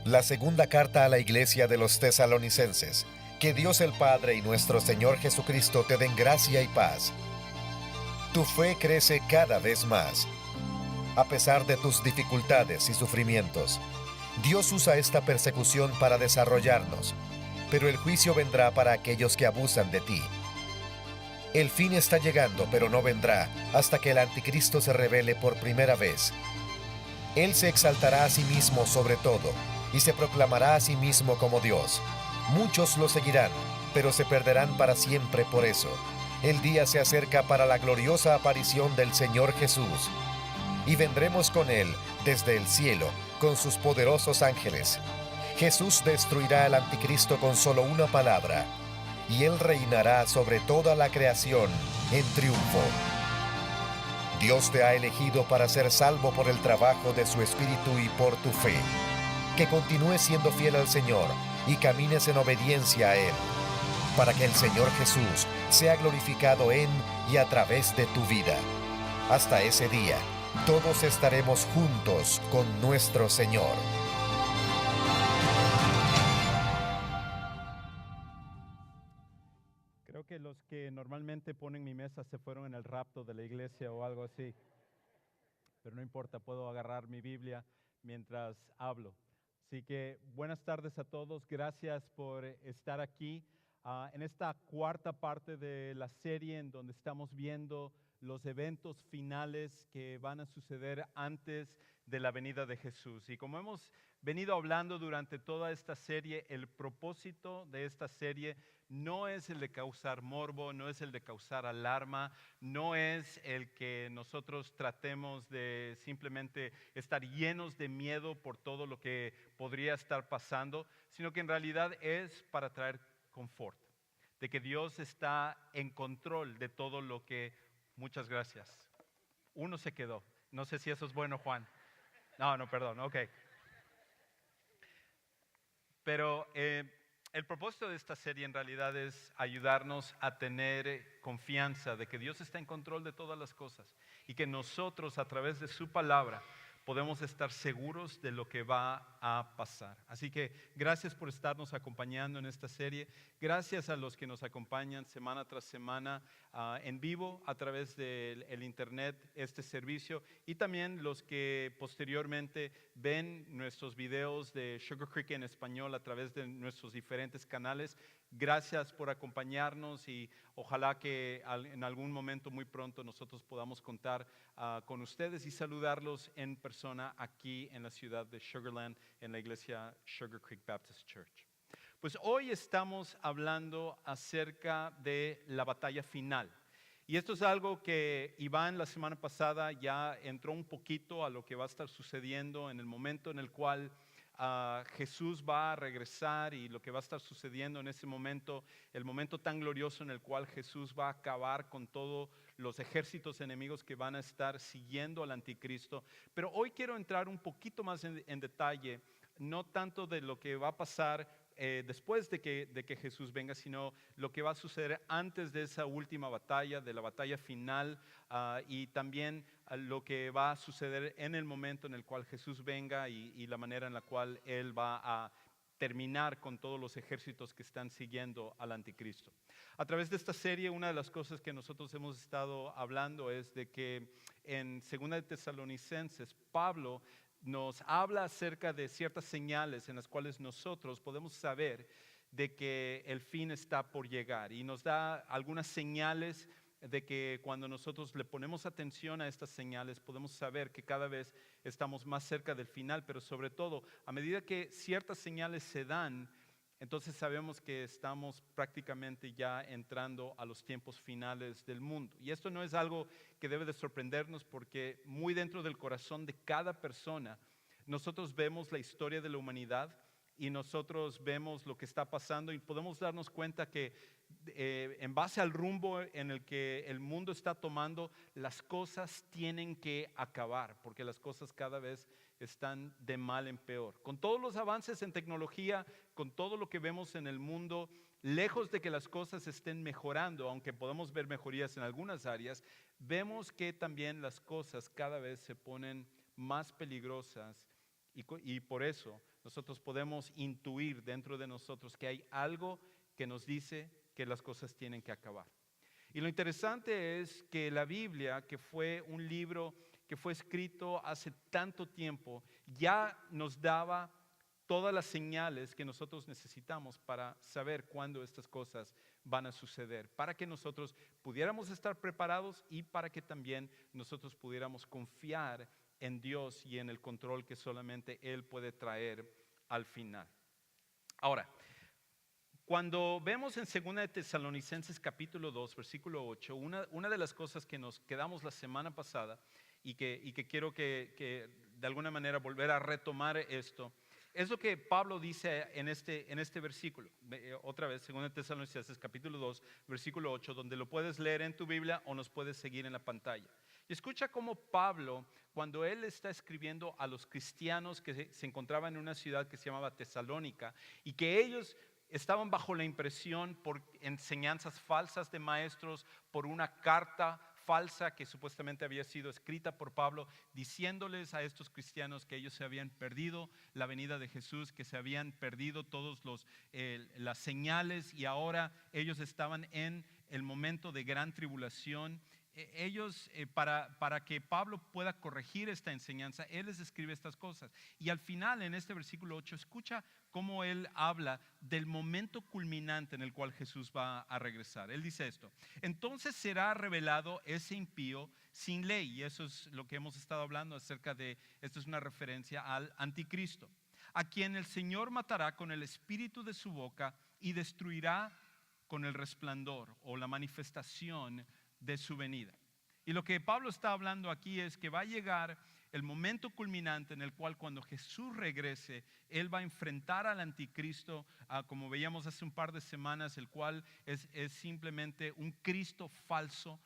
La segunda carta a la iglesia de los tesalonicenses. Que Dios el Padre y nuestro Señor Jesucristo te den gracia y paz. Tu fe crece cada vez más. A pesar de tus dificultades y sufrimientos, Dios usa esta persecución para desarrollarnos, pero el juicio vendrá para aquellos que abusan de ti. El fin está llegando, pero no vendrá hasta que el anticristo se revele por primera vez. Él se exaltará a sí mismo sobre todo y se proclamará a sí mismo como Dios. Muchos lo seguirán, pero se perderán para siempre por eso. El día se acerca para la gloriosa aparición del Señor Jesús. Y vendremos con Él desde el cielo, con sus poderosos ángeles. Jesús destruirá al anticristo con solo una palabra, y Él reinará sobre toda la creación en triunfo. Dios te ha elegido para ser salvo por el trabajo de su Espíritu y por tu fe. Que continúes siendo fiel al Señor y camines en obediencia a Él, para que el Señor Jesús sea glorificado en y a través de tu vida. Hasta ese día, todos estaremos juntos con nuestro Señor. Creo que los que normalmente ponen mi mesa se fueron en el rapto de la iglesia o algo así. Pero no importa, puedo agarrar mi Biblia mientras hablo. Así que buenas tardes a todos, gracias por estar aquí en esta cuarta parte de la serie en donde estamos viendo los eventos finales que van a suceder antes de la venida de Jesús. Y como hemos venido hablando durante toda esta serie, el propósito de esta serie no es el de causar morbo, no es el de causar alarma, no es el que nosotros tratemos de simplemente estar llenos de miedo por todo lo que podría estar pasando, sino que en realidad es para traer confort, de que Dios está en control de todo lo que... Muchas gracias. Uno se quedó. No sé si eso es bueno, Juan. No, perdón, ok. Pero el propósito de esta serie en realidad es ayudarnos a tener confianza de que Dios está en control de todas las cosas y que nosotros a través de su palabra podemos estar seguros de lo que va a pasar. Así que gracias por estarnos acompañando en esta serie. Gracias a los que nos acompañan semana tras semana en vivo a través del internet, este servicio, y también los que posteriormente ven nuestros videos de Sugar Creek en español a través de nuestros diferentes canales. Gracias por acompañarnos y ojalá que en algún momento muy pronto nosotros podamos contar con ustedes y saludarlos en persona aquí en la ciudad de Sugar Land, en la iglesia Sugar Creek Baptist Church. Pues hoy estamos hablando acerca de la batalla final. Y esto es algo que Iván la semana pasada ya entró un poquito a lo que va a estar sucediendo en el momento en el cual Jesús va a regresar y lo que va a estar sucediendo en ese momento, el momento tan glorioso en el cual Jesús va a acabar con todos los ejércitos enemigos que van a estar siguiendo al anticristo. Pero hoy quiero entrar un poquito más en detalle, no tanto de lo que va a pasar después de que Jesús venga, sino lo que va a suceder antes de esa última batalla, de la batalla final, y también lo que va a suceder en el momento en el cual Jesús venga y la manera en la cual Él va a terminar con todos los ejércitos que están siguiendo al anticristo. A través de esta serie, una de las cosas que nosotros hemos estado hablando es de que en 2 de Tesalonicenses, Pablo nos habla acerca de ciertas señales en las cuales nosotros podemos saber de que el fin está por llegar, y nos da algunas señales de que cuando nosotros le ponemos atención a estas señales podemos saber que cada vez estamos más cerca del final, pero sobre todo a medida que ciertas señales se dan, entonces sabemos que estamos prácticamente ya entrando a los tiempos finales del mundo. Y esto no es algo que debe de sorprendernos, porque muy dentro del corazón de cada persona nosotros vemos la historia de la humanidad y nosotros vemos lo que está pasando y podemos darnos cuenta que en base al rumbo en el que el mundo está tomando, las cosas tienen que acabar, porque las cosas cada vez están de mal en peor. Con todos los avances en tecnología, con todo lo que vemos en el mundo, lejos de que las cosas estén mejorando, aunque podemos ver mejorías en algunas áreas, vemos que también las cosas cada vez se ponen más peligrosas y por eso nosotros podemos intuir dentro de nosotros que hay algo que nos dice que las cosas tienen que acabar. Y lo interesante es que la Biblia, que fue un libro que fue escrito hace tanto tiempo, ya nos daba todas las señales que nosotros necesitamos para saber cuándo estas cosas van a suceder, para que nosotros pudiéramos estar preparados y para que también nosotros pudiéramos confiar en Dios y en el control que solamente Él puede traer al final. Ahora, cuando vemos en 2 de Tesalonicenses capítulo 2, versículo 8, una de las cosas que nos quedamos la semana pasada y que quiero que de alguna manera volver a retomar esto, es lo que Pablo dice en este versículo. Otra vez, 2 de Tesalonicenses capítulo 2, versículo 8, donde lo puedes leer en tu Biblia o nos puedes seguir en la pantalla. Y escucha cómo Pablo, cuando él está escribiendo a los cristianos que se encontraban en una ciudad que se llamaba Tesalónica y que ellos estaban bajo la impresión por enseñanzas falsas de maestros, por una carta falsa que supuestamente había sido escrita por Pablo, diciéndoles a estos cristianos que ellos se habían perdido la venida de Jesús, que se habían perdido todas las señales y ahora ellos estaban en el momento de gran tribulación. Ellos, para que Pablo pueda corregir esta enseñanza, él les escribe estas cosas. Y al final, en este versículo 8, escucha cómo él habla del momento culminante en el cual Jesús va a regresar. Él dice esto: entonces será revelado ese impío sin ley. Y eso es lo que hemos estado hablando acerca de, esto es una referencia al anticristo, a quien el Señor matará con el espíritu de su boca y destruirá con el resplandor o la manifestación de su venida. Y lo que Pablo está hablando aquí es que va a llegar el momento culminante en el cual, cuando Jesús regrese, él va a enfrentar al anticristo, como veíamos hace un par de semanas, el cual es simplemente un Cristo falso,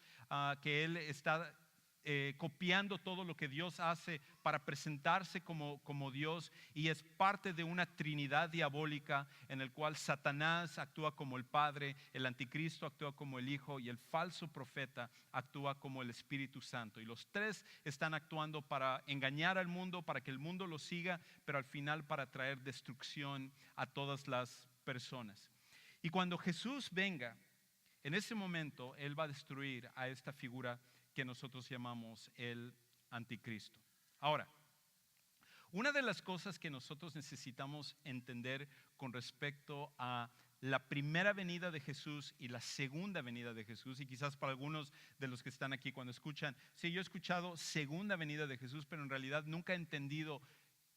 que él está copiando todo lo que Dios hace para presentarse como Dios, y es parte de una trinidad diabólica en el cual Satanás actúa como el Padre, el anticristo actúa como el Hijo y el falso profeta actúa como el Espíritu Santo, y los tres están actuando para engañar al mundo, para que el mundo lo siga, pero al final para traer destrucción a todas las personas. Y cuando Jesús venga, en ese momento él va a destruir a esta figura que nosotros llamamos el anticristo. Ahora, una de las cosas que nosotros necesitamos entender con respecto a la primera venida de Jesús y la segunda venida de Jesús, y quizás para algunos de los que están aquí cuando escuchan, sí, yo he escuchado segunda venida de Jesús, pero en realidad nunca he entendido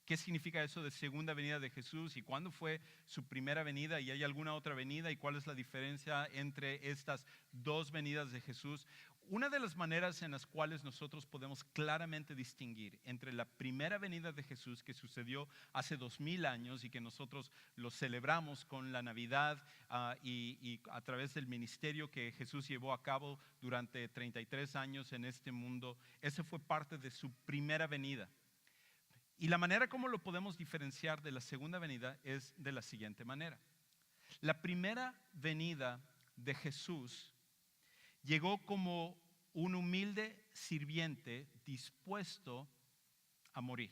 qué significa eso de segunda venida de Jesús y cuándo fue su primera venida y hay alguna otra venida y cuál es la diferencia entre estas dos venidas de Jesús. Una de las maneras en las cuales nosotros podemos claramente distinguir entre la primera venida de Jesús, que sucedió hace 2000 años y que nosotros lo celebramos con la Navidad y a través del ministerio que Jesús llevó a cabo durante 33 años en este mundo, ese fue parte de su primera venida. Y la manera como lo podemos diferenciar de la segunda venida es de la siguiente manera. La primera venida de Jesús llegó como un humilde sirviente dispuesto a morir.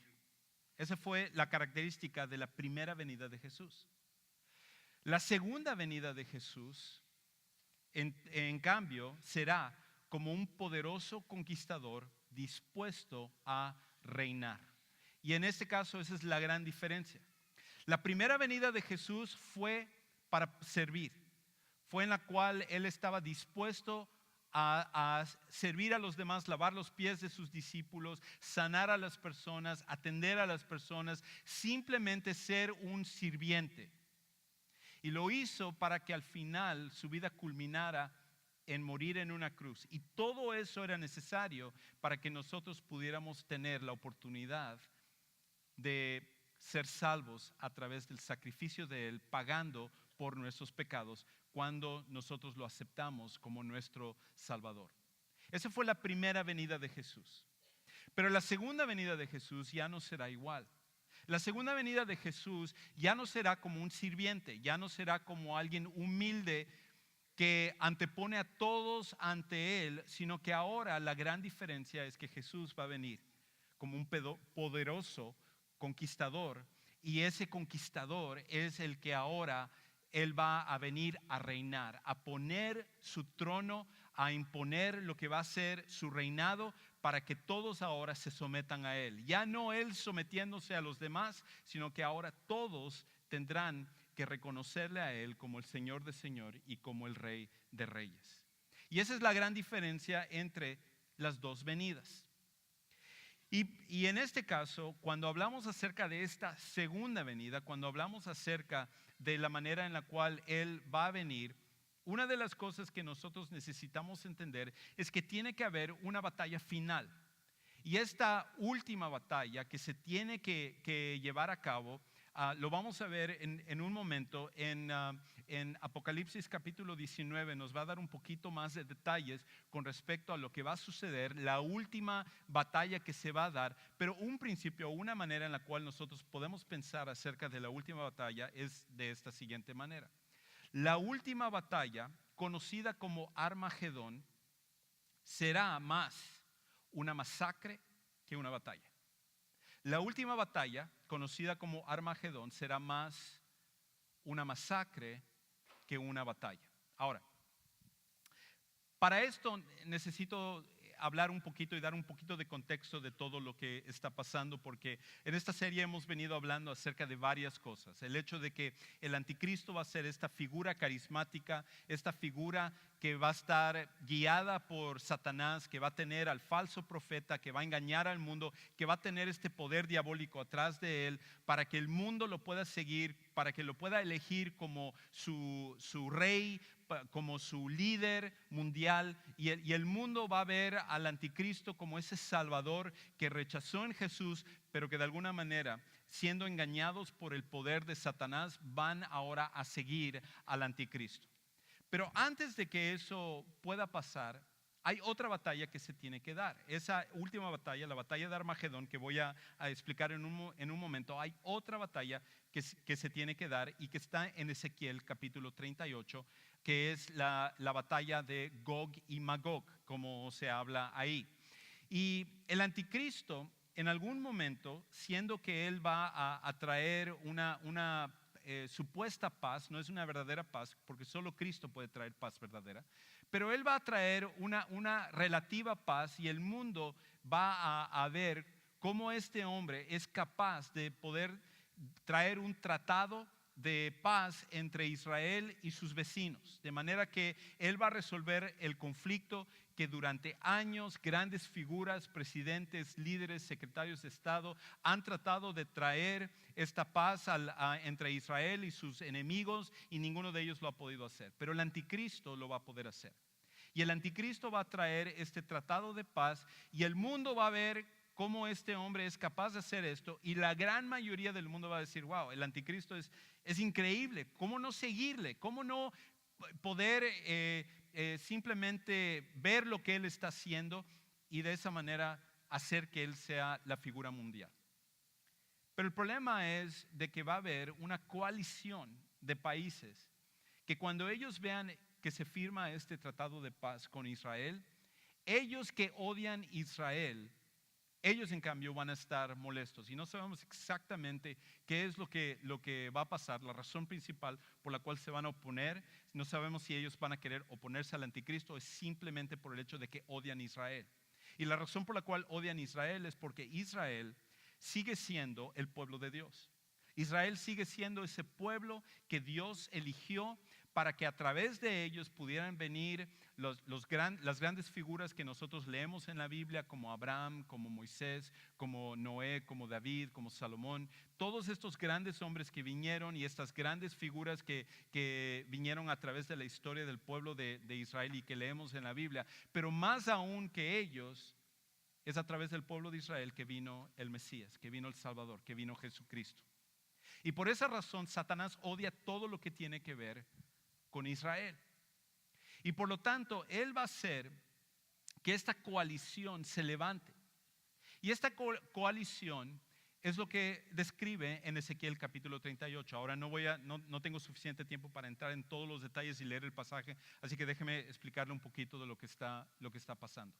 Esa fue la característica de la primera venida de Jesús. La segunda venida de Jesús, en cambio, será como un poderoso conquistador dispuesto a reinar. Y en este caso esa es la gran diferencia. La primera venida de Jesús fue para servir, fue en la cual Él estaba dispuesto a servir a los demás, lavar los pies de sus discípulos, sanar a las personas, atender a las personas, simplemente ser un sirviente. Y lo hizo para que al final su vida culminara en morir en una cruz. Y todo eso era necesario para que nosotros pudiéramos tener la oportunidad de ser salvos a través del sacrificio de Él, pagando por nuestros pecados cuando nosotros lo aceptamos como nuestro Salvador. Esa fue la primera venida de Jesús. Pero la segunda venida de Jesús ya no será igual. La segunda venida de Jesús ya no será como un sirviente, ya no será como alguien humilde que antepone a todos ante Él, sino que ahora la gran diferencia es que Jesús va a venir como un poderoso conquistador y ese conquistador es el que ahora él va a venir a reinar, a poner su trono, a imponer lo que va a ser su reinado para que todos ahora se sometan a él. Ya no él sometiéndose a los demás, sino que ahora todos tendrán que reconocerle a él como el Señor de señores y como el Rey de reyes. Y esa es la gran diferencia entre las dos venidas. Y en este caso, cuando hablamos acerca de esta segunda venida, cuando hablamos acerca de la manera en la cual Él va a venir, una de las cosas que nosotros necesitamos entender es que tiene que haber una batalla final. Y esta última batalla que se tiene que llevar a cabo, lo vamos a ver en un momento en Apocalipsis capítulo 19. Nos va a dar un poquito más de detalles con respecto a lo que va a suceder, la última batalla que se va a dar. Pero un principio, una manera en la cual nosotros podemos pensar acerca de la última batalla es de esta siguiente manera. La última batalla, conocida como Armagedón, será más una masacre que una batalla. La última batalla, conocida como Armagedón, será más una masacre que una batalla. Ahora, para esto necesito hablar un poquito y dar un poquito de contexto de todo lo que está pasando, porque en esta serie hemos venido hablando acerca de varias cosas. El hecho de que el anticristo va a ser esta figura carismática, esta figura que va a estar guiada por Satanás, que va a tener al falso profeta, que va a engañar al mundo, que va a tener este poder diabólico atrás de él, para que el mundo lo pueda seguir, para que lo pueda elegir como su rey, como su líder mundial, y el mundo va a ver al anticristo como ese salvador que rechazó en Jesús, pero que de alguna manera, siendo engañados por el poder de Satanás, van ahora a seguir al anticristo. Pero antes de que eso pueda pasar, hay otra batalla que se tiene que dar. Esa última batalla, la batalla de Armagedón, que voy a explicar en un momento, hay otra batalla que se tiene que dar y que está en Ezequiel capítulo 38, que es la batalla de Gog y Magog, como se habla ahí. Y el anticristo, en algún momento, siendo que él va a traer una supuesta paz, no es una verdadera paz, porque solo Cristo puede traer paz verdadera, pero él va a traer una relativa paz, y el mundo va a ver cómo este hombre es capaz de poder traer un tratado de paz entre Israel y sus vecinos, de manera que él va a resolver el conflicto que durante años grandes figuras, presidentes, líderes, secretarios de Estado han tratado de traer esta paz entre Israel y sus enemigos, y ninguno de ellos lo ha podido hacer, pero el anticristo lo va a poder hacer. Y el anticristo va a traer este tratado de paz, y el mundo va a ver cómo este hombre es capaz de hacer esto, y la gran mayoría del mundo va a decir: wow, el anticristo es increíble, ¿cómo no seguirle? ¿Cómo no poder simplemente ver lo que él está haciendo y de esa manera hacer que él sea la figura mundial? Pero el problema es de que va a haber una coalición de países que, cuando ellos vean que se firma este tratado de paz con Israel, ellos que odian Israel, ellos en cambio van a estar molestos, y no sabemos exactamente qué es lo que va a pasar. La razón principal por la cual se van a oponer, no sabemos si ellos van a querer oponerse al anticristo, es simplemente por el hecho de que odian a Israel. Y la razón por la cual odian a Israel es porque Israel sigue siendo el pueblo de Dios. Israel sigue siendo ese pueblo que Dios eligió para que a través de ellos pudieran venir las grandes figuras que nosotros leemos en la Biblia, como Abraham, como Moisés, como Noé, como David, como Salomón. Todos estos grandes hombres que vinieron, y estas grandes figuras que vinieron a través de la historia del pueblo de Israel y que leemos en la Biblia. Pero más aún que ellos, es a través del pueblo de Israel que vino el Mesías, que vino el Salvador, que vino Jesucristo. Y por esa razón Satanás odia todo lo que tiene que ver con Israel. Y por lo tanto, él va a hacer que esta coalición se levante. Y esta coalición es lo que describe en Ezequiel capítulo 38. Ahora no tengo suficiente tiempo para entrar en todos los detalles y leer el pasaje, así que déjeme explicarle un poquito de lo que está pasando.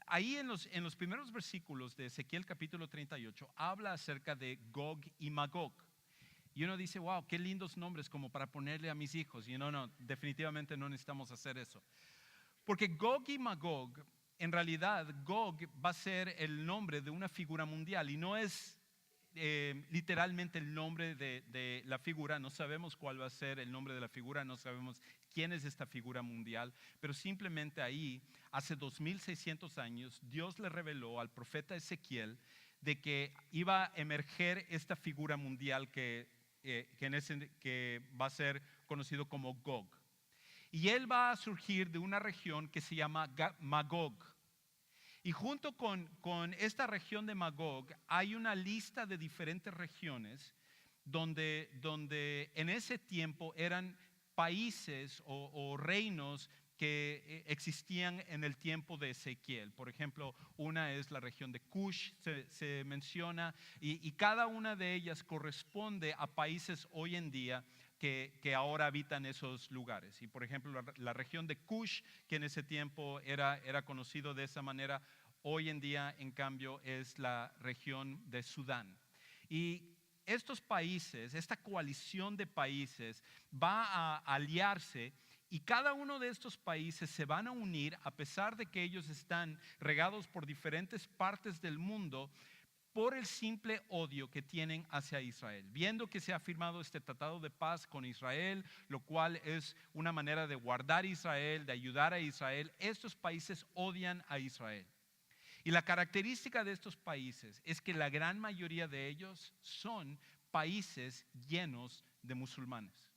Ahí en los primeros versículos de Ezequiel capítulo 38 habla acerca de Gog y Magog. Y uno dice, wow, qué lindos nombres como para ponerle a mis hijos. Y no, definitivamente no necesitamos hacer eso. Porque Gog y Magog, en realidad Gog va a ser el nombre de una figura mundial y no es literalmente el nombre de la figura. No sabemos cuál va a ser el nombre de la figura, no sabemos quién es esta figura mundial, pero simplemente ahí, hace 2600 años, Dios le reveló al profeta Ezequiel de que iba a emerger esta figura mundial que va a ser conocido como Gog. Y él va a surgir de una región que se llama Magog. Y junto con esta región de Magog hay una lista de diferentes regiones donde en ese tiempo eran países o reinos que existían en el tiempo de Ezequiel. Por ejemplo, una es la región de Cush, se menciona, y cada una de ellas corresponde a países hoy en día que ahora habitan esos lugares. Y por ejemplo, la región de Cush, que en ese tiempo era conocido de esa manera, hoy en día, en cambio, es la región de Sudán. Y estos países, esta coalición de países va a aliarse y cada uno de estos países se van a unir a pesar de que ellos están regados por diferentes partes del mundo por el simple odio que tienen hacia Israel. Viendo que se ha firmado este tratado de paz con Israel, lo cual es una manera de guardar Israel, de ayudar a Israel, estos países odian a Israel. Y la característica de estos países es que la gran mayoría de ellos son países llenos de musulmanes.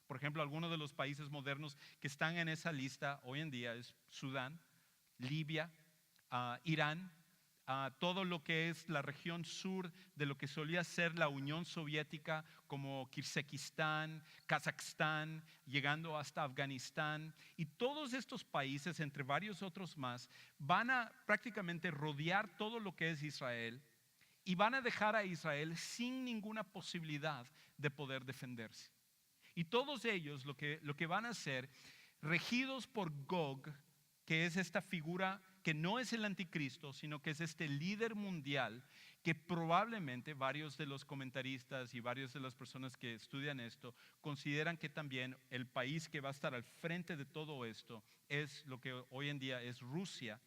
Por ejemplo, algunos de los países modernos que están en esa lista hoy en día es Sudán, Libia, Irán, todo lo que es la región sur de lo que solía ser la Unión Soviética, como Kirguistán, Kazajstán, llegando hasta Afganistán. Y todos estos países, entre varios otros más, van a prácticamente rodear todo lo que es Israel y van a dejar a Israel sin ninguna posibilidad de poder defenderse. Y todos ellos lo que van a hacer, regidos por Gog, que es esta figura que no es el anticristo, sino que es este líder mundial que probablemente varios de los comentaristas y varias de las personas que estudian esto consideran que también el país que va a estar al frente de todo esto es lo que hoy en día es Rusia.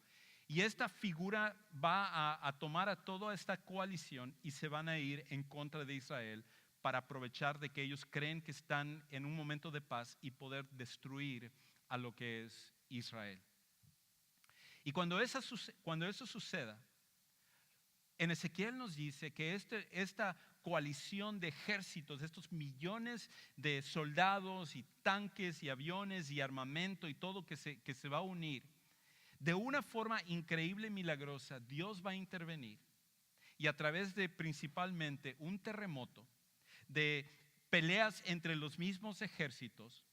Y esta figura va a tomar a toda esta coalición y se van a ir en contra de Israel para aprovechar de que ellos creen que están en un momento de paz y poder destruir a lo que es Israel. Y cuando eso suceda, en Ezequiel nos dice que esta coalición de ejércitos, estos millones de soldados y tanques y aviones y armamento y todo que se va a unir, de una forma increíble y milagrosa, Dios va a intervenir. Y a través de principalmente un terremoto, de peleas entre los mismos ejércitos,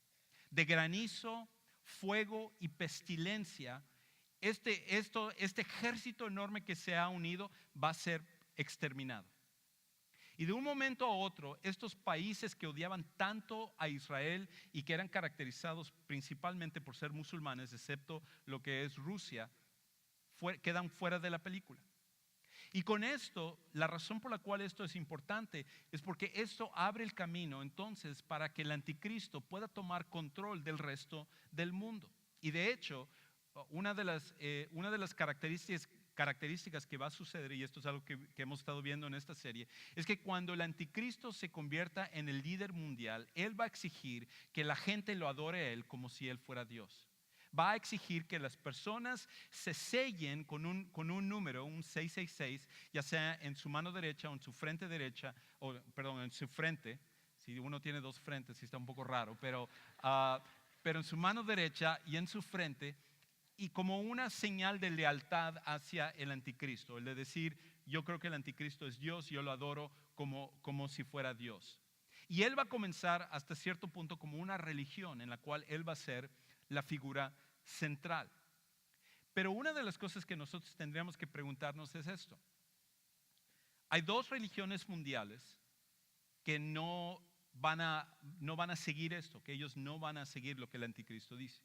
de granizo, fuego y pestilencia, este ejército enorme que se ha unido va a ser exterminado. Y de un momento a otro, estos países que odiaban tanto a Israel y que eran caracterizados principalmente por ser musulmanes, excepto lo que es Rusia, quedan fuera de la película. Y con esto, la razón por la cual esto es importante es porque esto abre el camino entonces para que el anticristo pueda tomar control del resto del mundo. Y de hecho, una de las características que va a suceder, y esto es algo que hemos estado viendo en esta serie, es que cuando el anticristo se convierta en el líder mundial, él va a exigir que la gente lo adore a él como si él fuera Dios. Va a exigir que las personas se sellen con un número, un 666, ya sea en su mano derecha o en su frente derecha, en su frente. Si uno tiene dos frentes, sí está un poco raro, pero en su mano derecha y en su frente, y como una señal de lealtad hacia el anticristo, el de decir, yo creo que el anticristo es Dios, yo lo adoro como si fuera Dios. Y él va a comenzar hasta cierto punto como una religión en la cual él va a ser la figura central. Pero una de las cosas que nosotros tendríamos que preguntarnos es esto. Hay dos religiones mundiales que no van a seguir esto, que ellos no van a seguir lo que el anticristo dice.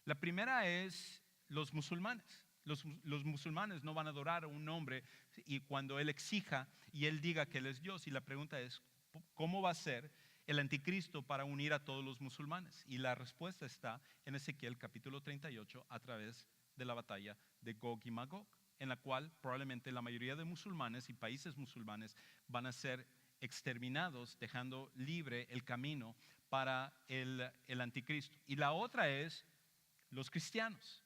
La primera es los musulmanes. Los musulmanes no van a adorar a un hombre y cuando él exija y él diga que él es Dios. Y la pregunta es, ¿cómo va a ser el anticristo para unir a todos los musulmanes? Y la respuesta está en Ezequiel capítulo 38 a través de la batalla de Gog y Magog, en la cual probablemente la mayoría de musulmanes y países musulmanes van a ser exterminados, dejando libre el camino para el anticristo. Y la otra es los cristianos.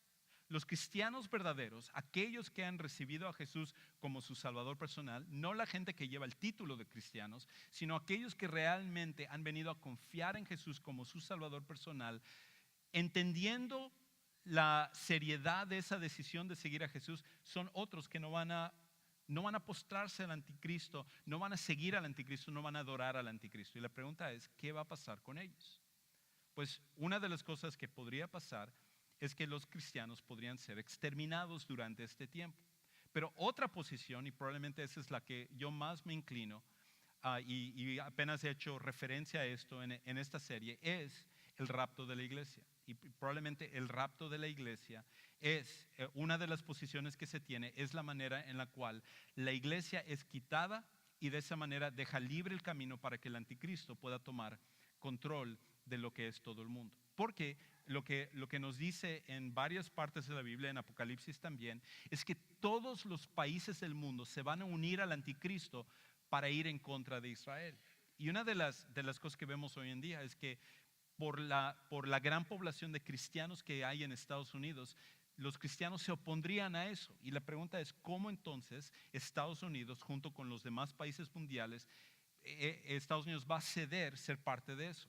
Los cristianos verdaderos, aquellos que han recibido a Jesús como su Salvador personal, no la gente que lleva el título de cristianos, sino aquellos que realmente han venido a confiar en Jesús como su Salvador personal, entendiendo la seriedad de esa decisión de seguir a Jesús, son otros que no van a postrarse al anticristo, no van a seguir al anticristo, no van a adorar al anticristo. Y la pregunta es, ¿qué va a pasar con ellos? Pues una de las cosas que podría pasar es que los cristianos podrían ser exterminados durante este tiempo. Pero otra posición, y probablemente esa es la que yo más me inclino, y apenas he hecho referencia a esto en esta serie, es el rapto de la iglesia. Y probablemente el rapto de la iglesia es una de las posiciones que se tiene, es la manera en la cual la iglesia es quitada y de esa manera deja libre el camino para que el anticristo pueda tomar control de lo que es todo el mundo. Porque lo que nos dice en varias partes de la Biblia, en Apocalipsis también, es que todos los países del mundo se van a unir al anticristo para ir en contra de Israel. Y una de las cosas que vemos hoy en día es que por la gran población de cristianos que hay en Estados Unidos, los cristianos se opondrían a eso. Y la pregunta es, ¿cómo entonces Estados Unidos, junto con los demás países mundiales, Estados Unidos va a ceder ser parte de eso?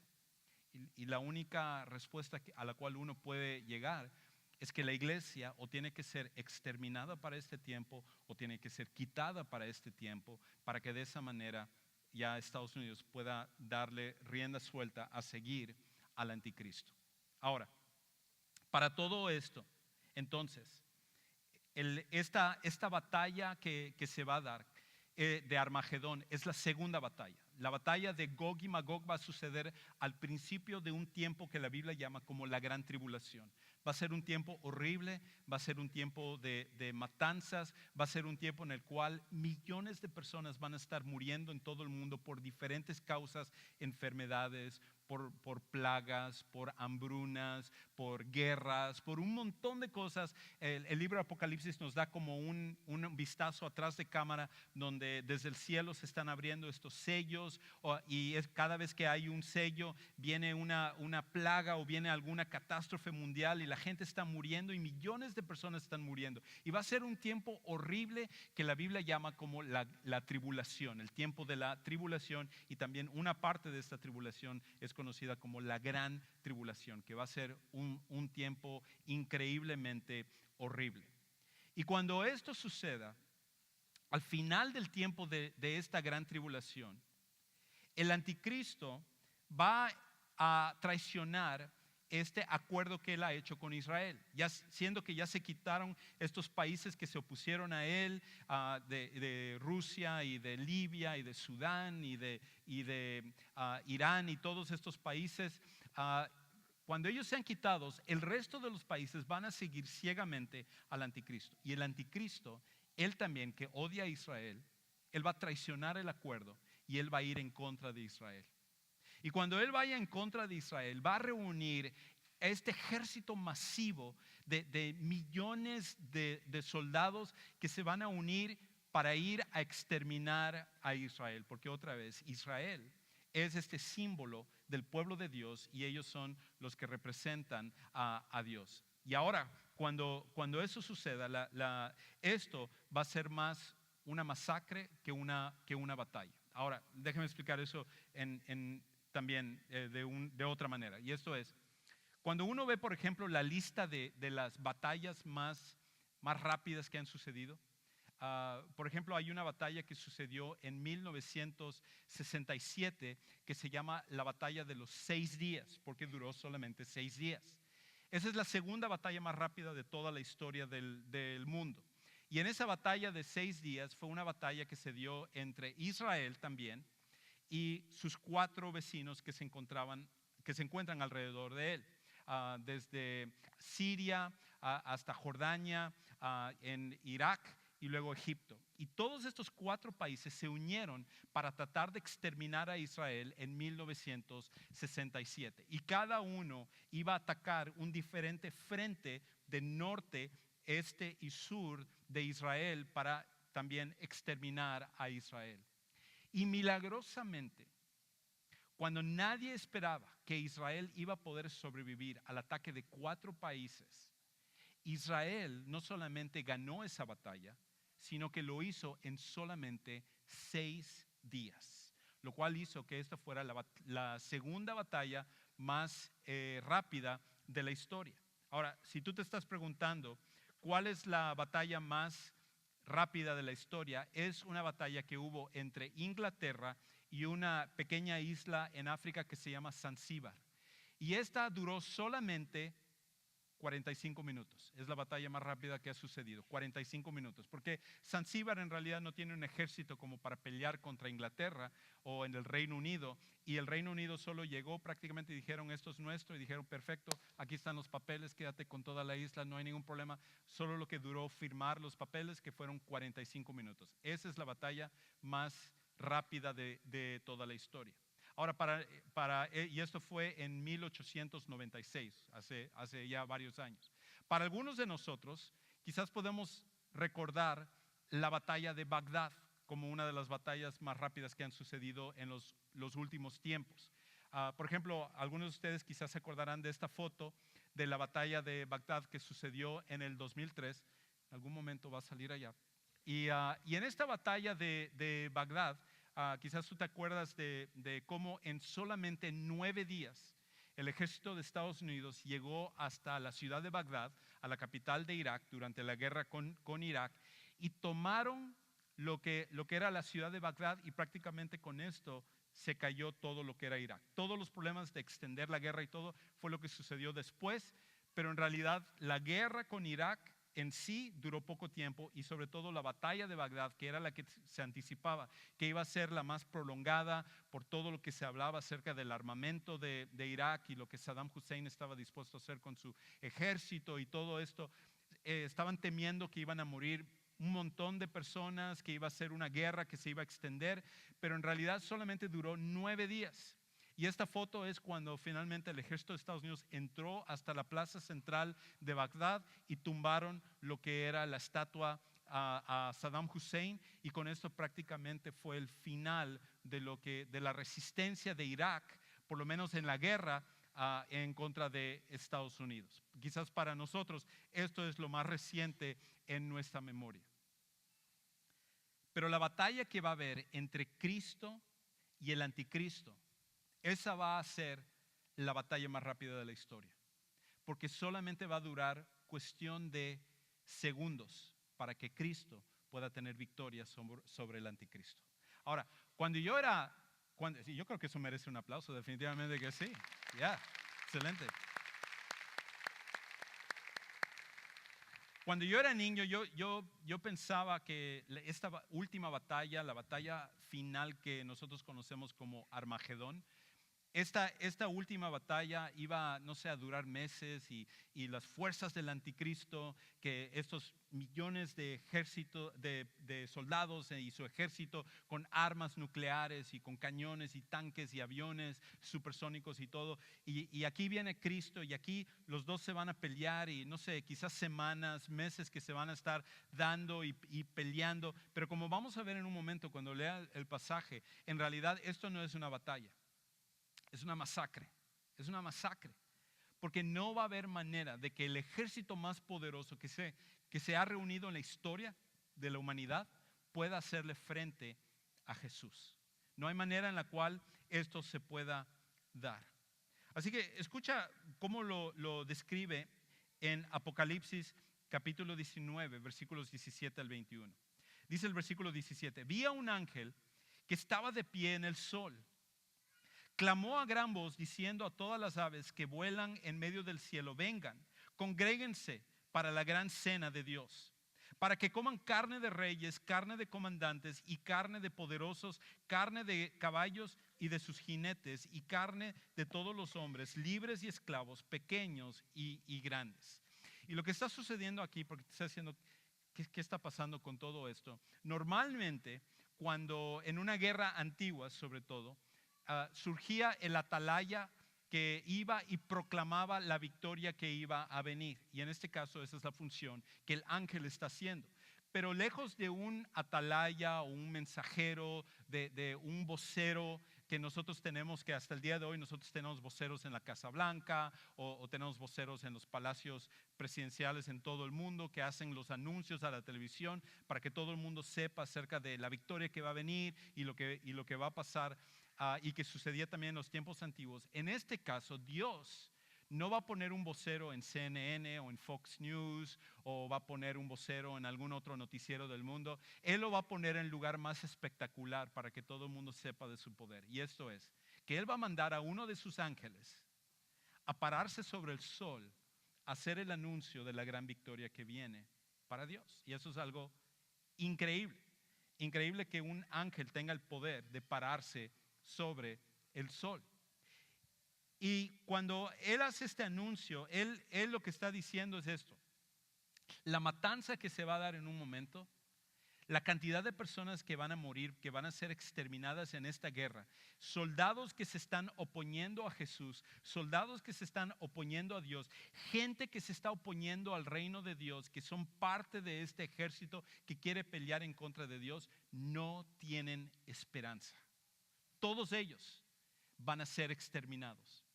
Y la única respuesta a la cual uno puede llegar es que la iglesia o tiene que ser exterminada para este tiempo o tiene que ser quitada para este tiempo, para que de esa manera ya Estados Unidos pueda darle rienda suelta a seguir al anticristo. Ahora, para todo esto, entonces, esta batalla que se va a dar de Armagedón es la segunda batalla. La batalla de Gog y Magog va a suceder al principio de un tiempo que la Biblia llama como la gran tribulación. Va a ser un tiempo horrible, va a ser un tiempo de matanzas, va a ser un tiempo en el cual millones de personas van a estar muriendo en todo el mundo por diferentes causas, enfermedades, por plagas, por hambrunas, por guerras, por un montón de cosas. El libro de Apocalipsis nos da como un vistazo atrás de cámara donde desde el cielo se están abriendo estos sellos y cada vez que hay un sello viene una plaga o viene alguna catástrofe mundial y la gente está muriendo y millones de personas están muriendo. Y va a ser un tiempo horrible que la Biblia llama como la tribulación, el tiempo de la tribulación, y también una parte de esta tribulación es conocida como la gran tribulación, que va a ser un tiempo increíblemente horrible. Y cuando esto suceda, al final del tiempo de esta gran tribulación, el anticristo va a traicionar este acuerdo que él ha hecho con Israel, ya siendo que ya se quitaron estos países que se opusieron a él, de Rusia y de Libia y de Sudán y de Irán y todos estos países. Cuando ellos sean quitados, el resto de los países van a seguir ciegamente al anticristo. Y el anticristo, él también, que odia a Israel, él va a traicionar el acuerdo y él va a ir en contra de Israel. Y cuando él vaya en contra de Israel, va a reunir este ejército masivo de millones de soldados que se van a unir para ir a exterminar a Israel. Porque otra vez, Israel es este símbolo del pueblo de Dios y ellos son los que representan a Dios. Y ahora, cuando eso suceda, esto va a ser más una masacre que una batalla. Ahora, déjenme explicar eso también de otra manera. Y esto es, cuando uno ve, por ejemplo, la lista de las batallas más rápidas que han sucedido, por ejemplo, hay una batalla que sucedió en 1967 que se llama la batalla de los 6 días, porque duró solamente 6 días. Esa es la segunda batalla más rápida de toda la historia del mundo. Y en esa batalla de 6 días fue una batalla que se dio entre Israel también y sus 4 vecinos que se encuentran alrededor de él, desde Siria hasta Jordania, en Irak y luego Egipto. Y todos estos 4 países se unieron para tratar de exterminar a Israel en 1967. Y cada uno iba a atacar un diferente frente de norte, este y sur de Israel para también exterminar a Israel. Y milagrosamente, cuando nadie esperaba que Israel iba a poder sobrevivir al ataque de 4 países, Israel no solamente ganó esa batalla, sino que lo hizo en solamente 6 días, lo cual hizo que esta fuera la segunda batalla más rápida de la historia. Ahora, si tú te estás preguntando cuál es la batalla más rápida de la historia, es una batalla que hubo entre Inglaterra y una pequeña isla en África que se llama Zanzíbar. Y esta duró solamente 45 minutos. Es la batalla más rápida que ha sucedido, 45 minutos. Porque Zanzíbar en realidad no tiene un ejército como para pelear contra Inglaterra o en el Reino Unido. Y el Reino Unido solo llegó prácticamente y dijeron, esto es nuestro. Y dijeron, perfecto, aquí están los papeles, quédate con toda la isla, no hay ningún problema. Solo lo que duró firmar los papeles, que fueron 45 minutos. Esa es la batalla más rápida de toda la historia. Ahora, y esto fue en 1896, hace ya varios años. Para algunos de nosotros, quizás podemos recordar la batalla de Bagdad como una de las batallas más rápidas que han sucedido en los últimos tiempos. Por ejemplo, algunos de ustedes quizás se acordarán de esta foto de la batalla de Bagdad que sucedió en el 2003. En algún momento va a salir allá. Y en esta batalla de Bagdad, quizás tú te acuerdas de cómo en solamente 9 días el ejército de Estados Unidos llegó hasta la ciudad de Bagdad, a la capital de Irak, durante la guerra con Irak, y tomaron lo que era la ciudad de Bagdad, y prácticamente con esto se cayó todo lo que era Irak. Todos los problemas de extender la guerra y todo fue lo que sucedió después, pero en realidad la guerra con Irak en sí duró poco tiempo, y sobre todo la batalla de Bagdad, que era la que se anticipaba que iba a ser la más prolongada por todo lo que se hablaba acerca del armamento de Irak y lo que Saddam Hussein estaba dispuesto a hacer con su ejército y todo esto. Estaban temiendo que iban a morir un montón de personas, que iba a ser una guerra que se iba a extender, pero en realidad solamente duró 9 días. Y esta foto es cuando finalmente el ejército de Estados Unidos entró hasta la plaza central de Bagdad y tumbaron lo que era la estatua a Saddam Hussein, y con esto prácticamente fue el final de la resistencia de Irak, por lo menos en la guerra en contra de Estados Unidos. Quizás para nosotros esto es lo más reciente en nuestra memoria. Pero la batalla que va a haber entre Cristo y el anticristo, esa va a ser la batalla más rápida de la historia, porque solamente va a durar cuestión de segundos para que Cristo pueda tener victoria sobre el anticristo. Ahora, yo creo que eso merece un aplauso, definitivamente que sí. Excelente. Cuando yo era niño, yo pensaba que esta última batalla, la batalla final que nosotros conocemos como Armagedón, esta última batalla iba, no sé, a durar meses, y las fuerzas del anticristo, que estos millones de ejército, de soldados y su ejército con armas nucleares y con cañones y tanques y aviones supersónicos y todo, y aquí viene Cristo, y aquí los dos se van a pelear, y no sé, quizás semanas, meses que se van a estar dando y peleando. Pero como vamos a ver en un momento cuando lea el pasaje, en realidad esto no es una batalla. Es una masacre, porque no va a haber manera de que el ejército más poderoso que se ha reunido en la historia de la humanidad pueda hacerle frente a Jesús. No hay manera en la cual esto se pueda dar. Así que escucha cómo lo describe en Apocalipsis capítulo 19, versículos 17 al 21. Dice el versículo 17: vi a un ángel que estaba de pie en el sol. Clamó a gran voz diciendo a todas las aves que vuelan en medio del cielo: vengan, congréguense para la gran cena de Dios, para que coman carne de reyes, carne de comandantes y carne de poderosos, carne de caballos y de sus jinetes, y carne de todos los hombres, libres y esclavos, pequeños y grandes. Y lo que está sucediendo aquí, porque te está diciendo, ¿qué está pasando con todo esto? Normalmente, cuando en una guerra antigua, sobre todo, surgía el atalaya que iba y proclamaba la victoria que iba a venir. Y en este caso esa es la función que el ángel está haciendo. Pero lejos de un atalaya o un mensajero, de un vocero que nosotros tenemos, que hasta el día de hoy nosotros tenemos voceros en la Casa Blanca o tenemos voceros en los palacios presidenciales en todo el mundo que hacen los anuncios a la televisión para que todo el mundo sepa acerca de la victoria que va a venir y lo que va a pasar. Y que sucedía también en los tiempos antiguos. En este caso, Dios no va a poner un vocero en CNN o en Fox News o va a poner un vocero en algún otro noticiero del mundo. Él lo va a poner en el lugar más espectacular para que todo el mundo sepa de su poder. Y esto es, que Él va a mandar a uno de sus ángeles a pararse sobre el sol, a hacer el anuncio de la gran victoria que viene para Dios. Y eso es algo increíble. Increíble que un ángel tenga el poder de pararse sobre el sol. Y cuando él hace este anuncio, él lo que está diciendo es esto: la matanza que se va a dar en un momento, la cantidad de personas que van a morir, que van a ser exterminadas en esta guerra, soldados que se están oponiendo a Jesús, soldados que se están oponiendo a Dios, gente que se está oponiendo al reino de Dios, que son parte de este ejército que quiere pelear en contra de Dios, no tienen esperanza. Todos ellos van a ser exterminados.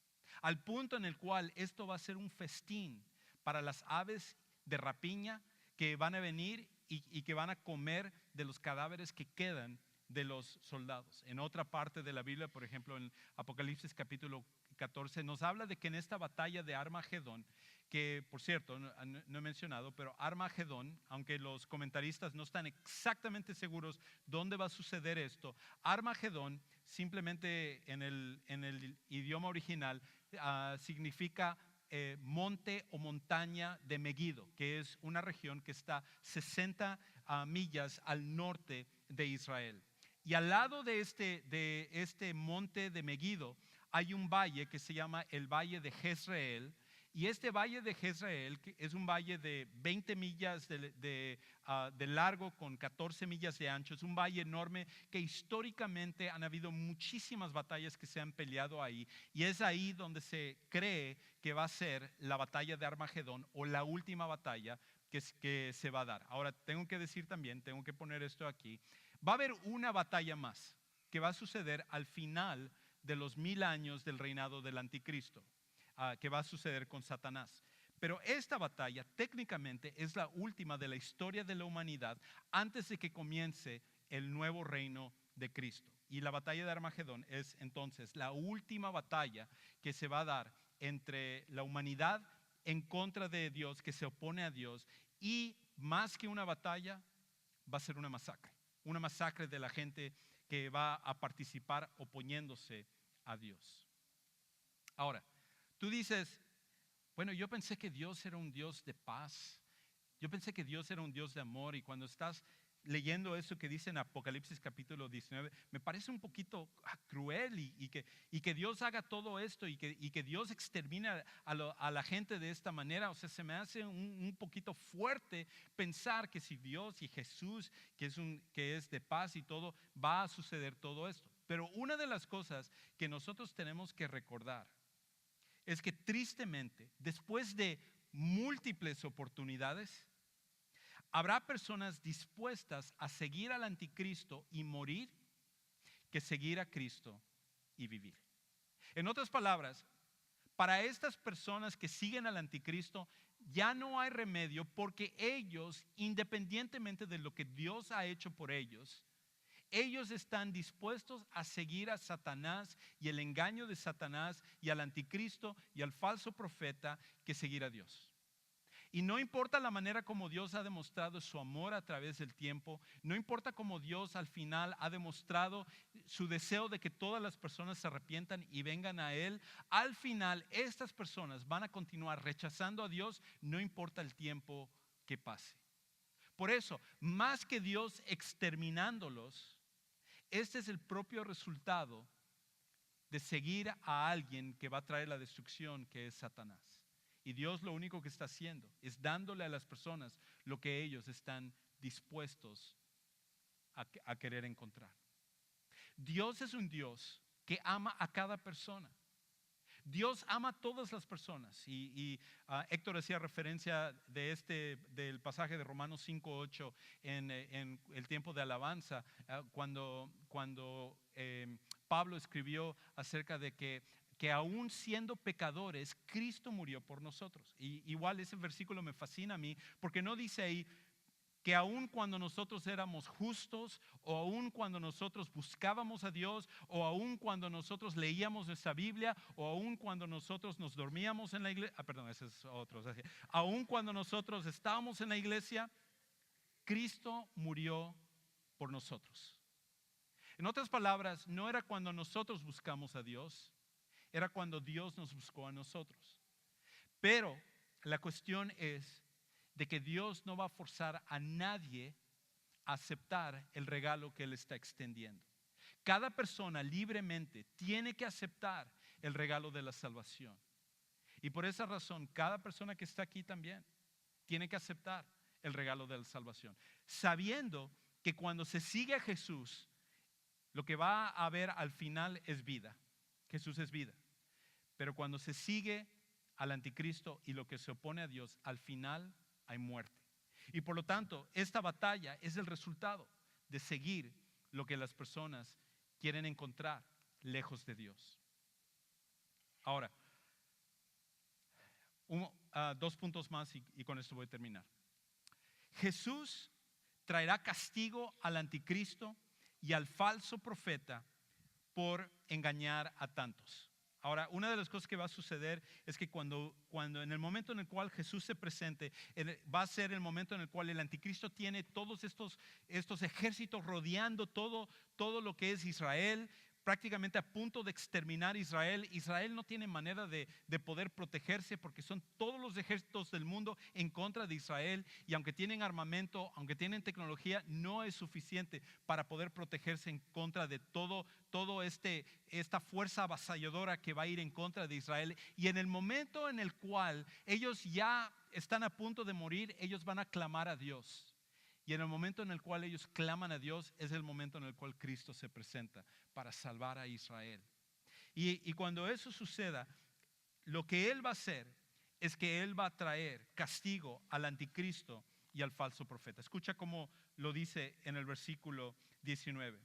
Al punto en el cual esto va a ser un festín para las aves de rapiña que van a venir y que van a comer de los cadáveres que quedan de los soldados. En otra parte de la Biblia, por ejemplo en Apocalipsis capítulo 14, nos habla de que en esta batalla de Armagedón, que por cierto no he mencionado, pero Armagedón, aunque los comentaristas no están exactamente seguros dónde va a suceder esto, Armagedón simplemente en el idioma original significa monte o montaña de Megido, que es una región que está 60 millas al norte de Israel. Y al lado de este monte de Megido hay un valle que se llama el Valle de Jezreel. Y este Valle de Jezreel es un valle de 20 millas de largo con 14 millas de ancho. Es un valle enorme que históricamente han habido muchísimas batallas que se han peleado ahí. Y es ahí donde se cree que va a ser la batalla de Armagedón o la última batalla que se va a dar. Ahora, tengo que decir también, tengo que poner esto aquí, va a haber una batalla más que va a suceder al final de los 1000 años del reinado del anticristo. Que va a suceder con Satanás. Pero esta batalla técnicamente es la última de la historia de la humanidad antes de que comience el nuevo reino de Cristo. Y la batalla de Armagedón es entonces la última batalla que se va a dar entre la humanidad en contra de Dios, que se opone a Dios, y más que una batalla, va a ser una masacre de la gente que va a participar oponiéndose a Dios. Ahora, tú dices, bueno, yo pensé que Dios era un Dios de paz. Yo pensé que Dios era un Dios de amor. Y cuando estás leyendo eso que dice en Apocalipsis capítulo 19, me parece un poquito cruel y que Dios haga todo esto y que Dios extermine a la gente de esta manera. O sea, se me hace un poquito fuerte pensar que si Dios y Jesús, que es de paz y todo, va a suceder todo esto. Pero una de las cosas que nosotros tenemos que recordar es que tristemente, después de múltiples oportunidades, habrá personas dispuestas a seguir al anticristo y morir que seguir a Cristo y vivir. En otras palabras, para estas personas que siguen al anticristo ya no hay remedio, porque ellos, independientemente de lo que Dios ha hecho por ellos están dispuestos a seguir a Satanás y el engaño de Satanás y al anticristo y al falso profeta que seguir a Dios. Y no importa la manera como Dios ha demostrado su amor a través del tiempo, no importa cómo Dios al final ha demostrado su deseo de que todas las personas se arrepientan y vengan a Él, al final estas personas van a continuar rechazando a Dios, no importa el tiempo que pase. Por eso, más que Dios exterminándolos, este es el propio resultado de seguir a alguien que va a traer la destrucción, que es Satanás. Y Dios lo único que está haciendo es dándole a las personas lo que ellos están dispuestos a querer encontrar. Dios es un Dios que ama a cada persona. Dios ama a todas las personas. Héctor hacía referencia del pasaje de Romanos 5:8 en el tiempo de alabanza, cuando Pablo escribió acerca de que aún siendo pecadores, Cristo murió por nosotros. Y igual ese versículo me fascina a mí, porque no dice ahí que aun cuando nosotros éramos justos, o aun cuando nosotros buscábamos a Dios, o aun cuando nosotros leíamos nuestra Biblia, o aun cuando nosotros nos dormíamos en la iglesia, perdón, ese es otro, aun cuando nosotros estábamos en la iglesia, Cristo murió por nosotros. En otras palabras, no era cuando nosotros buscamos a Dios, era cuando Dios nos buscó a nosotros. Pero la cuestión es de que Dios no va a forzar a nadie a aceptar el regalo que Él está extendiendo. Cada persona libremente tiene que aceptar el regalo de la salvación. Y por esa razón, cada persona que está aquí también tiene que aceptar el regalo de la salvación, sabiendo que cuando se sigue a Jesús, lo que va a haber al final es vida. Jesús es vida. Pero cuando se sigue al anticristo y lo que se opone a Dios, al final hay muerte. Y por lo tanto, esta batalla es el resultado de seguir lo que las personas quieren encontrar lejos de Dios. Ahora, 2 puntos más y con esto voy a terminar. Jesús traerá castigo al anticristo y al falso profeta por engañar a tantos. Ahora, una de las cosas que va a suceder es que cuando en el momento en el cual Jesús se presente, va a ser el momento en el cual el anticristo tiene todos estos ejércitos rodeando todo lo que es Israel, prácticamente a punto de exterminar Israel. Israel no tiene manera de poder protegerse porque son todos los ejércitos del mundo en contra de Israel, y aunque tienen armamento, aunque tienen tecnología, no es suficiente para poder protegerse en contra de esta fuerza avasalladora que va a ir en contra de Israel. Y en el momento en el cual ellos ya están a punto de morir, ellos van a clamar a Dios. Y en el momento en el cual ellos claman a Dios es el momento en el cual Cristo se presenta para salvar a Israel. Y cuando eso suceda, lo que Él va a hacer es que Él va a traer castigo al anticristo y al falso profeta. Escucha cómo lo dice en el versículo 19.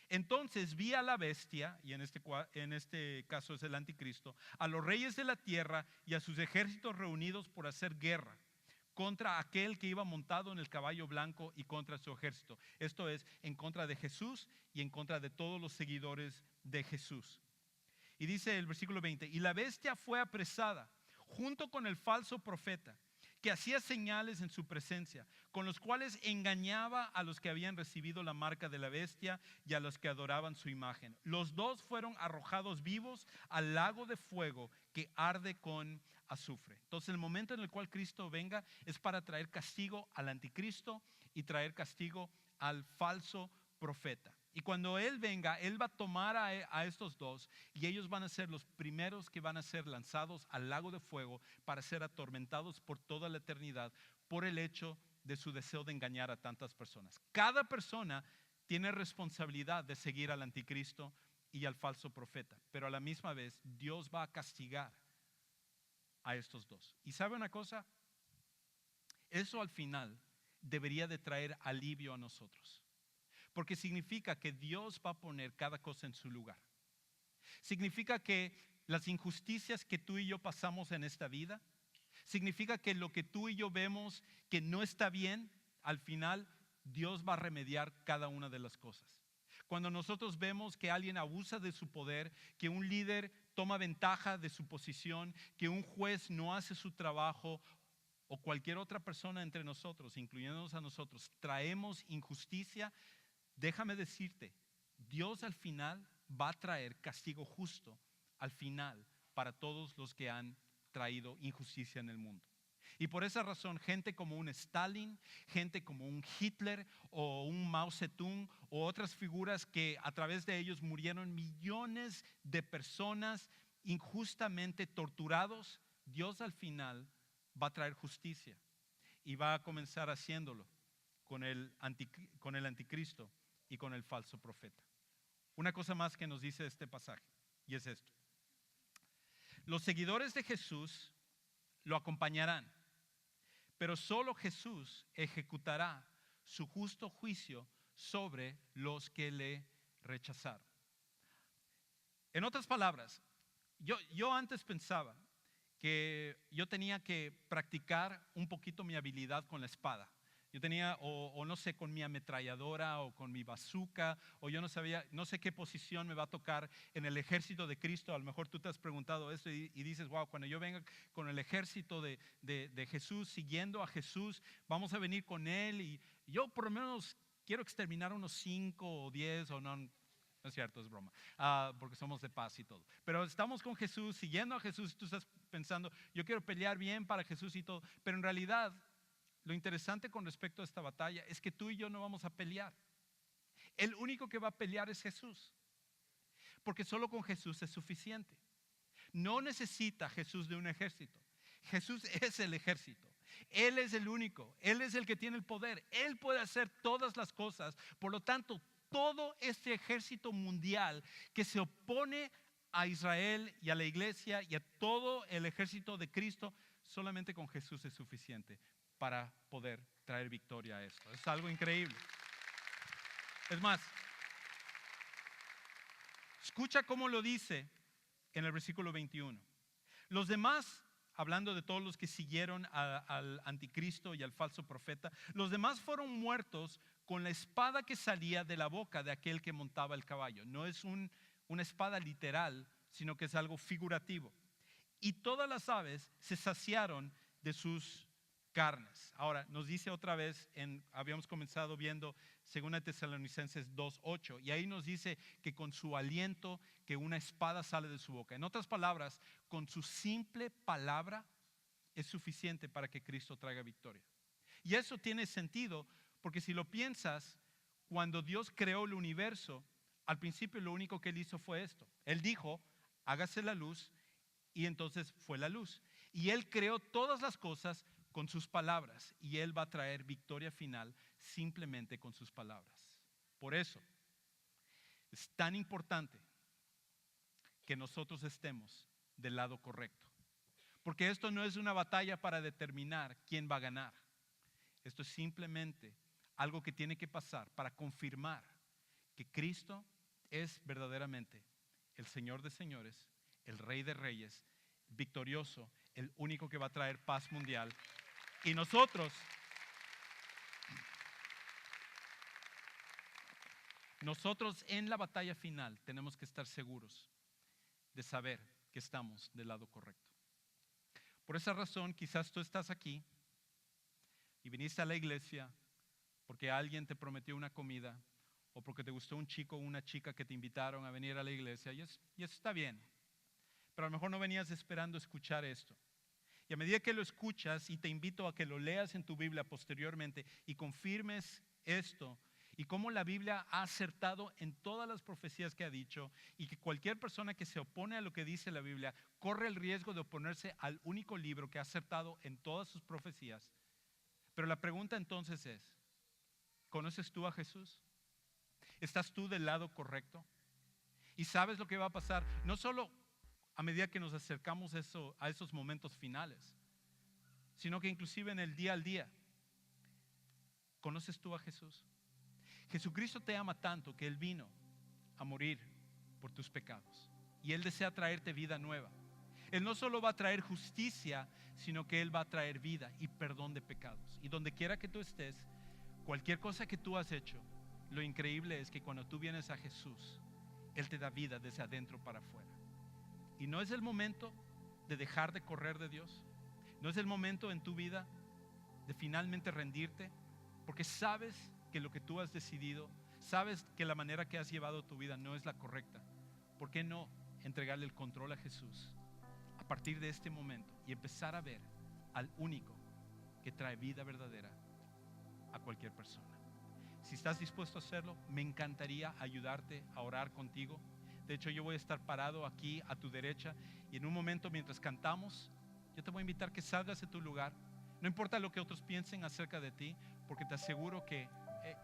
Entonces vi a la bestia, y en este caso es el anticristo, a los reyes de la tierra y a sus ejércitos reunidos por hacer guerra contra aquel que iba montado en el caballo blanco y contra su ejército. Esto es, en contra de Jesús y en contra de todos los seguidores de Jesús. Y dice el versículo 20, y la bestia fue apresada junto con el falso profeta, que hacía señales en su presencia, con los cuales engañaba a los que habían recibido la marca de la bestia y a los que adoraban su imagen. Los dos fueron arrojados vivos al lago de fuego que arde con azufre. Entonces el momento en el cual Cristo venga es para traer castigo al anticristo y traer castigo al falso profeta. Y cuando Él venga, Él va a tomar a estos dos, y ellos van a ser los primeros que van a ser lanzados al lago de fuego para ser atormentados por toda la eternidad por el hecho de su deseo de engañar a tantas personas. Cada persona tiene responsabilidad de seguir al anticristo y al falso profeta, pero a la misma vez Dios va a castigar a estos dos. ¿Y sabe una cosa? Eso al final debería de traer alivio a nosotros, porque significa que Dios va a poner cada cosa en su lugar. Significa que las injusticias que tú y yo pasamos en esta vida, significa que lo que tú y yo vemos que no está bien, al final Dios va a remediar cada una de las cosas. Cuando nosotros vemos que alguien abusa de su poder, que un líder toma ventaja de su posición, que un juez no hace su trabajo, o cualquier otra persona entre nosotros, incluyéndonos a nosotros, traemos injusticia, déjame decirte, Dios al final va a traer castigo justo al final para todos los que han traído injusticia en el mundo. Y por esa razón, gente como un Stalin, gente como un Hitler o un Mao Zedong o otras figuras que a través de ellos murieron millones de personas injustamente torturados, Dios al final va a traer justicia y va a comenzar haciéndolo con con el anticristo y con el falso profeta. Una cosa más que nos dice este pasaje, y es esto. Los seguidores de Jesús lo acompañarán, pero solo Jesús ejecutará su justo juicio sobre los que le rechazaron. En otras palabras, yo antes pensaba que yo tenía que practicar un poquito mi habilidad con la espada. Yo tenía, o no sé, con mi ametralladora o con mi bazooka, o yo no sé qué posición me va a tocar en el ejército de Cristo. A lo mejor tú te has preguntado esto y dices, wow, cuando yo venga con el ejército de Jesús, siguiendo a Jesús, vamos a venir con Él. Y yo por lo menos quiero exterminar unos 5 o 10, o no. No es cierto, es broma, porque somos de paz y todo. Pero estamos con Jesús, siguiendo a Jesús, y tú estás pensando, yo quiero pelear bien para Jesús y todo. Pero en realidad, lo interesante con respecto a esta batalla es que tú y yo no vamos a pelear. El único que va a pelear es Jesús, porque solo con Jesús es suficiente. No necesita Jesús de un ejército. Jesús es el ejército. Él es el único. Él es el que tiene el poder. Él puede hacer todas las cosas. Por lo tanto, todo este ejército mundial que se opone a Israel y a la iglesia y a todo el ejército de Cristo, solamente con Jesús es suficiente para poder traer victoria a esto. Es algo increíble. Es más, escucha cómo lo dice en el versículo 21. Los demás, hablando de todos los que siguieron al anticristo y al falso profeta, los demás fueron muertos con la espada que salía de la boca de aquel que montaba el caballo. No es una espada literal, sino que es algo figurativo. Y todas las aves se saciaron de sus carnes. Ahora, nos dice otra vez, habíamos comenzado viendo 2 Tesalonicenses 2:8, y ahí nos dice que con su aliento, que una espada sale de su boca. En otras palabras, con su simple palabra es suficiente para que Cristo traiga victoria. Y eso tiene sentido, porque si lo piensas, cuando Dios creó el universo, al principio lo único que Él hizo fue esto. Él dijo, hágase la luz, y entonces fue la luz. Y Él creó todas las cosas con sus palabras, y Él va a traer victoria final simplemente con sus palabras. Por eso es tan importante que nosotros estemos del lado correcto, porque esto no es una batalla para determinar quién va a ganar. Esto es simplemente algo que tiene que pasar para confirmar que Cristo es verdaderamente el Señor de señores, el Rey de reyes, victorioso, el único que va a traer paz mundial. Y nosotros en la batalla final tenemos que estar seguros de saber que estamos del lado correcto. Por esa razón, quizás tú estás aquí y viniste a la iglesia porque alguien te prometió una comida, o porque te gustó un chico o una chica que te invitaron a venir a la iglesia, y eso está bien. Pero a lo mejor no venías esperando escuchar esto. Y a medida que lo escuchas, y te invito a que lo leas en tu Biblia posteriormente y confirmes esto, y cómo la Biblia ha acertado en todas las profecías que ha dicho, y que cualquier persona que se opone a lo que dice la Biblia corre el riesgo de oponerse al único libro que ha acertado en todas sus profecías. Pero la pregunta entonces es, ¿conoces tú a Jesús? ¿Estás tú del lado correcto? ¿Y sabes lo que va a pasar? No solo a medida que nos acercamos a esos momentos finales, sino que inclusive en el día al día. ¿Conoces tú a Jesús? Jesucristo te ama tanto que Él vino a morir por tus pecados, y Él desea traerte vida nueva. Él no solo va a traer justicia, sino que Él va a traer vida y perdón de pecados. Y donde quiera que tú estés, cualquier cosa que tú has hecho, lo increíble es que cuando tú vienes a Jesús, Él te da vida desde adentro para afuera. Y no es el momento de dejar de correr de Dios. No es el momento en tu vida de finalmente rendirte, porque sabes que lo que tú has decidido, sabes que la manera que has llevado tu vida no es la correcta. ¿Por qué no entregarle el control a Jesús a partir de este momento y empezar a ver al único que trae vida verdadera a cualquier persona? Si estás dispuesto a hacerlo, me encantaría ayudarte a orar contigo. De hecho, yo voy a estar parado aquí a tu derecha, y en un momento, mientras cantamos, Yo te voy a invitar que salgas de tu lugar. No importa lo que otros piensen acerca de ti, porque te aseguro que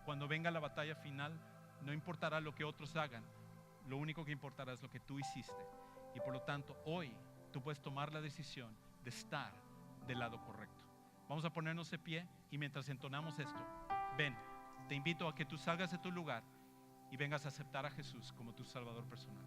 cuando venga la batalla final, no importará lo que otros hagan. Lo único que importará es lo que tú hiciste. Y por lo tanto, hoy tú puedes tomar la decisión de estar del lado correcto. Vamos a ponernos de pie y mientras entonamos esto, ven, te invito a que tú salgas de tu lugar y vengas a aceptar a Jesús como tu Salvador personal.